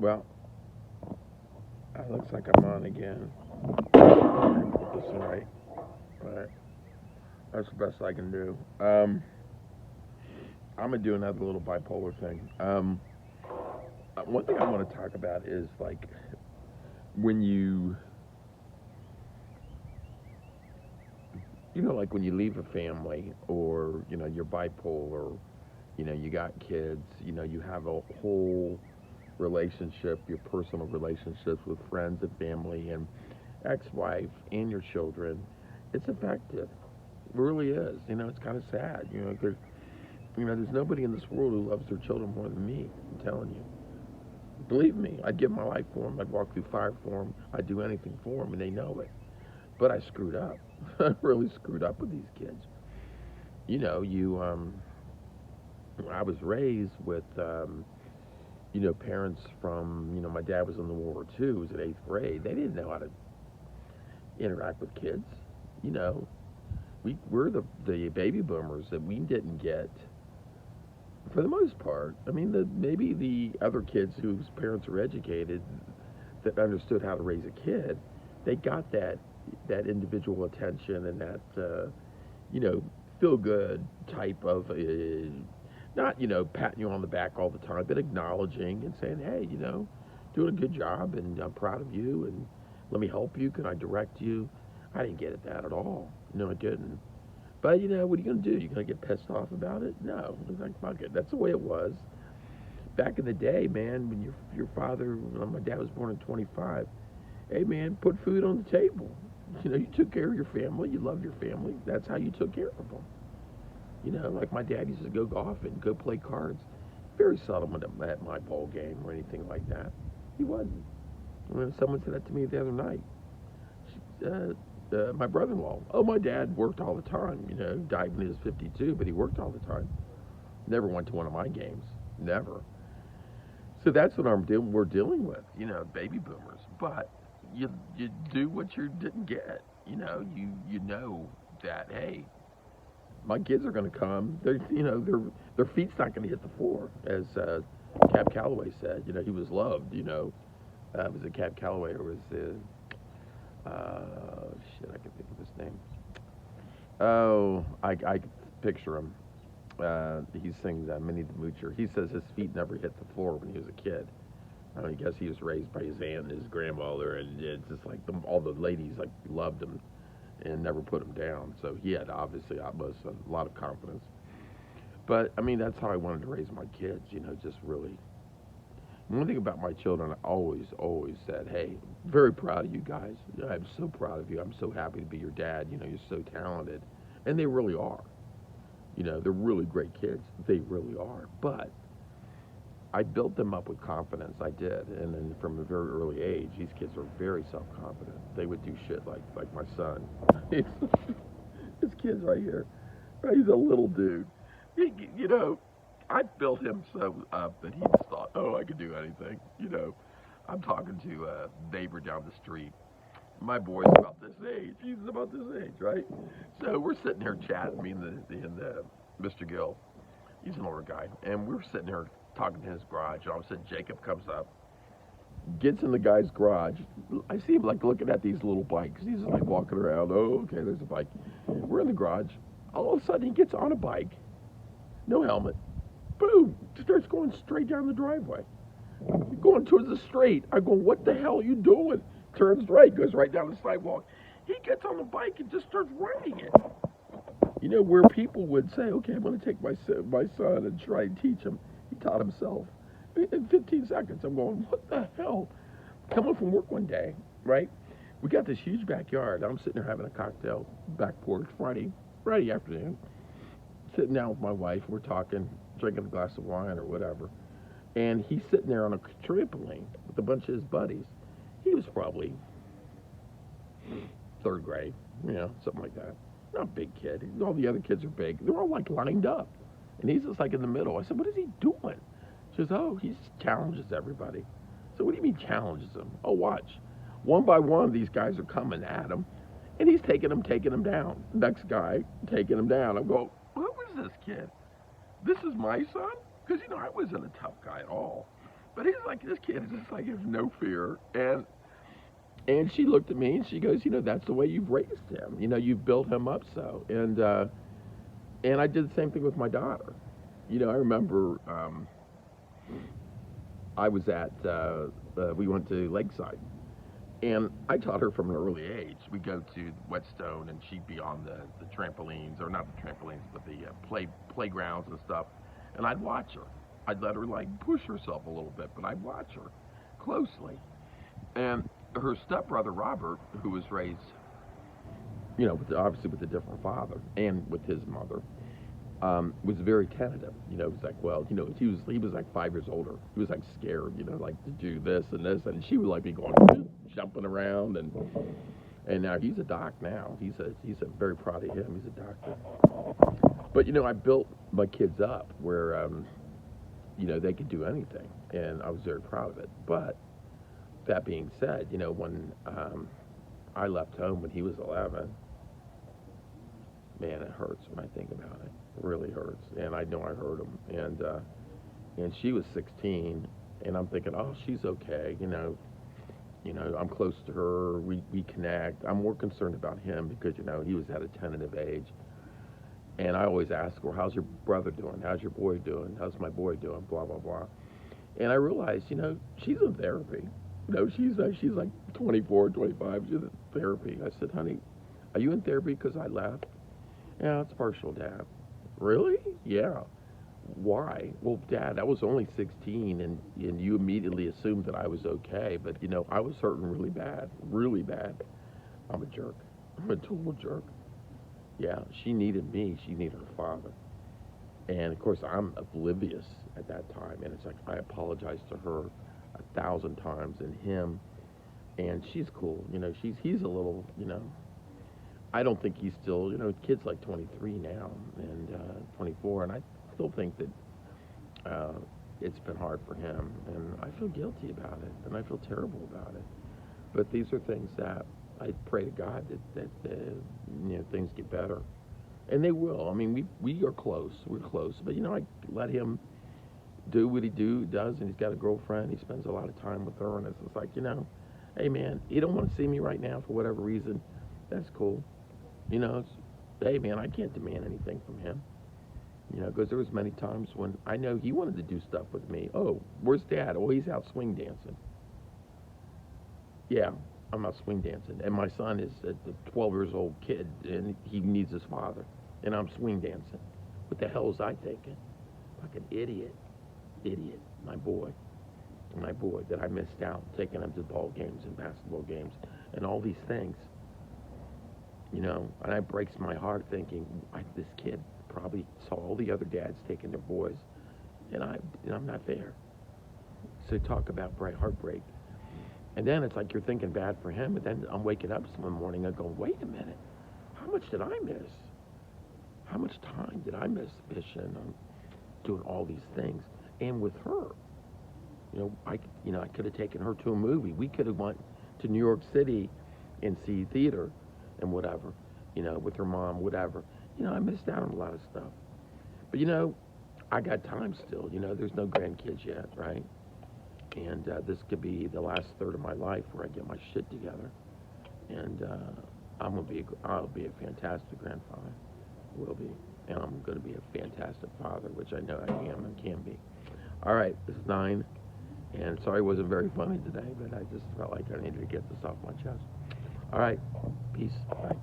Well, it looks like I'm on again. Put this in right. Alright. That's the best I can do. I'm gonna do another little bipolar thing. One thing I want to talk about is like when like when you leave a family or, you're bipolar, you got kids, you have a whole relationship, your personal relationships with friends and family and ex-wife and your children. It's affected. It really is. It's kind of sad, because, there's nobody in this world who loves their children more than me. I'm telling you. Believe me, I'd give my life for them. I'd walk through fire for them. I'd do anything for them, and they know it. But I screwed up. I really screwed up with these kids. I was raised with, parents from, my dad was in the World War II. He was in eighth grade. They didn't know how to interact with kids. You know, we're the baby boomers that we didn't get, for the most part. I mean, maybe the other kids whose parents are educated that understood how to raise a kid, they got that individual attention and that you know feel good type of not patting you on the back all the time, but acknowledging and saying, hey, doing a good job and I'm proud of you and let me help you. Can I direct you? I didn't get that at all. No, I didn't. But what are you gonna do? You gonna get pissed off about it? No, it's like fuck it. That's the way it was back in the day, man. When your father, my dad was born in 25. Hey, man, put food on the table. You took care of your family. You loved your family. That's how you took care of them. Like my dad used to go golfing, go play cards. Very seldom at my ball game or anything like that. He wasn't. Someone said that to me the other night. My brother-in-law. Oh, my dad worked all the time. Died when he was 52, but he worked all the time. Never went to one of my games. Never. So that's what we're dealing with. Baby boomers. But you do what you didn't get. You know that hey, my kids are going to come. Their feet's not going to hit the floor, as Cab Calloway said. He was loved. Was it Cab Calloway or was it? Shit, I can think of his name. Oh, I can picture him. He sings Minnie the Moocher. He says his feet never hit the floor when he was a kid. I guess he was raised by his aunt and his grandmother, and it's just like all the ladies like loved him and never put him down. So he had obviously utmost a lot of confidence. But I mean, that's how I wanted to raise my kids. Just really. One thing about my children, I always said, "Hey, very proud of you guys. I'm so proud of you. I'm so happy to be your dad. You're so talented," and they really are. They're really great kids. They really are. But I built them up with confidence. I did, and then from a very early age, these kids were very self-confident. They would do shit like my son. This kid's right here. He's a little dude. He, you know, I built him so up that he just thought, oh, I could do anything. I'm talking to a neighbor down the street. My boy's about this age. He's about this age, right? So we're sitting here chatting, me and Mr. Gill. He's an older guy, and we're sitting here talking in his garage. And all of a sudden, Jacob comes up, gets in the guy's garage. I see him like looking at these little bikes. He's like walking around. Oh, okay, there's a bike. We're in the garage. All of a sudden, he gets on a bike, no helmet. Boom! Starts going straight down the driveway. Going towards the street. I go, what the hell are you doing? Turns right, goes right down the sidewalk. He gets on the bike and just starts riding it. Where people would say, okay, I'm going to take my son and try and teach him. He taught himself. In 15 seconds, I'm going, what the hell? Coming from work one day, right? We got this huge backyard. I'm sitting there having a cocktail, back porch, Friday afternoon. Sitting down with my wife. We're talking, drinking a glass of wine or whatever. And he's sitting there on a trampoline with a bunch of his buddies. He was probably third grade, something like that. Not a big kid. All the other kids are big. They're all like lined up. And he's just like in the middle. I said, what is he doing? She says, oh, he challenges everybody. So what do you mean challenges them? Oh, watch. One by one, these guys are coming at him. And he's taking them down. Next guy, taking him down. I'm going, who is this kid? This is my son? Because, I wasn't a tough guy at all. But he's like, this kid is just like, has no fear. And she looked at me and she goes, that's the way you've raised him. You've built him up so. And I did the same thing with my daughter. I remember I was we went to Lakeside. And I taught her from an early age. We go to Whetstone, and she'd be on the trampolines, or not the trampolines, but the playgrounds and stuff. And I'd watch her. I'd let her like push herself a little bit, but I'd watch her closely. And her stepbrother Robert, who was raised, obviously with a different father and with his mother, was very tentative. He was like, well, he was like 5 years older. He was like scared, like to do this, and she would like be going jumping around, and now he's a doc now. He's a very proud of him. He's a doctor. But I built my kids up where they could do anything, and I was very proud of it. But that being said, when I left home when he was 11. Man, it hurts when I think about it. It really hurts, and I know I hurt him. And she was 16, and I'm thinking, oh, she's okay. I'm close to her. We connect. I'm more concerned about him because he was at a tentative age, and I always ask her, how's your brother doing? How's your boy doing? How's my boy doing? Blah blah blah. And I realized, she's in therapy. She's like 24, 25. She's in therapy. I said, honey, are you in therapy because I left? Yeah, it's partial, Dad. Really? Yeah. Why? Well, Dad, I was only 16, and you immediately assumed that I was okay, but, I was hurting really bad, really bad. I'm a jerk. I'm a total jerk. Yeah, she needed me. She needed her father. And, of course, I'm oblivious at that time, and it's like I apologized to her 1,000 times, and him, and she's cool. He's a little, I don't think he's still, kid's like 23 now and 24, and I still think that it's been hard for him, and I feel guilty about it, and I feel terrible about it. But these are things that I pray to God that things get better, and they will. I mean, we are close. We're close, but I let him do what he does, and he's got a girlfriend. He spends a lot of time with her, and it's just like, hey man, you don't want to see me right now for whatever reason. That's cool. Hey man, I can't demand anything from him. Because there was many times when I know he wanted to do stuff with me. Oh, where's Dad? Oh, he's out swing dancing. Yeah, I'm out swing dancing. And my son is a 12 years old kid, and he needs his father. And I'm swing dancing. What the hell was I thinking? Like an idiot, my boy that I missed out, taking him to ball games and basketball games and all these things. And it breaks my heart thinking this kid probably saw all the other dads taking their boys, and I'm not there. So talk about heartbreak. And then it's like you're thinking bad for him, and then I'm waking up one morning and going, wait a minute, how much did I miss? How much time did I miss fishing, doing all these things, and with her? I could have taken her to a movie. We could have went to New York City and see theater and whatever, with her mom, whatever. I missed out on a lot of stuff. But, I got time still. There's no grandkids yet, right? And this could be the last third of my life where I get my shit together. And I'll be a fantastic grandfather. Will be. And I'm going to be a fantastic father, which I know I am and can be. All right, this is 9. And sorry it wasn't very funny today, but I just felt like I needed to get this off my chest. All right, peace. Bye.